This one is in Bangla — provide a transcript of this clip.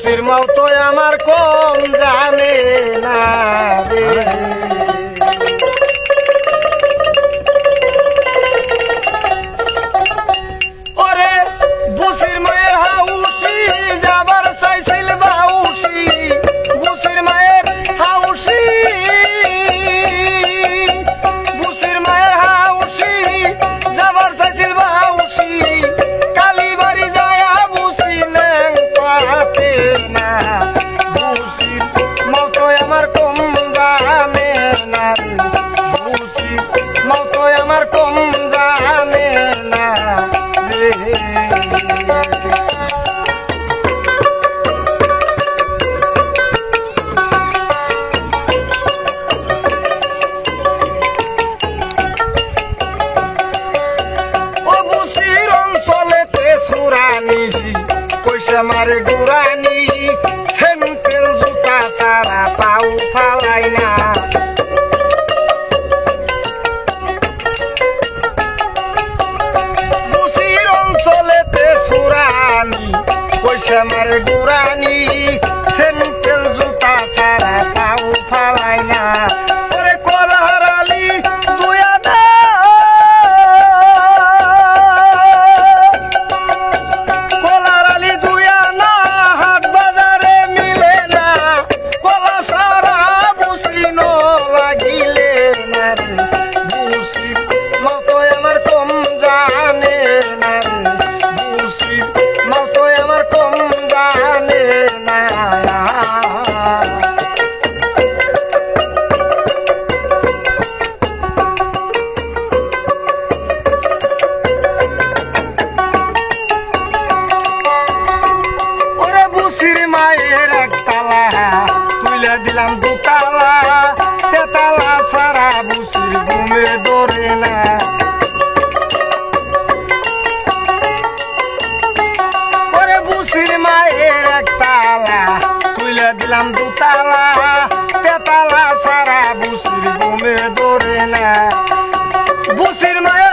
বুসির মতো আমার কম জানে না রে। ওরে বুসির মায়ের হাউসি যাবার চাইছিল বাউসি, বুসির মায়ের হাউসি, বুসির মায়ের হাউসি যাবার চাইছিল বাউসি, কালীবাড়ি যায়া বুসি নেং পাতে না। বুসির মতো আমার কম জানে না রে, বুসির মতো আমার কম জানে না রে। ও বুসির অঞ্চলেতে সুরানি কইসা মারে গুরানি, সেন্টেল জুতা সারা পাউ ফালাই না। বুসির অঞ্চলেতে সুরানি কইসা মারে গুরানি, সেন্টেল জুতা সারা পাউ ফালাই না। ওরে কলার আলী দুয়া দা, কলার আলী দুয়া না, হাট বাজারে মিলে না, কলা সারা বুসি ন লাগিলে না রে। বুসির মতো আমার কম জানে না রে, বুসির মতো আমার কম জানে না। ওরে বুসির মায়ের একতলা তুইলে দিলাম দুতলা, তেতলা সারা বুসির ঘুমে ধরে না। ওরে বুসির মায়ের একতলা তুইলে দিলাম দুতলা, তেতলা সারা বুসির ঘুমে ধরে না। বুসির মায়ের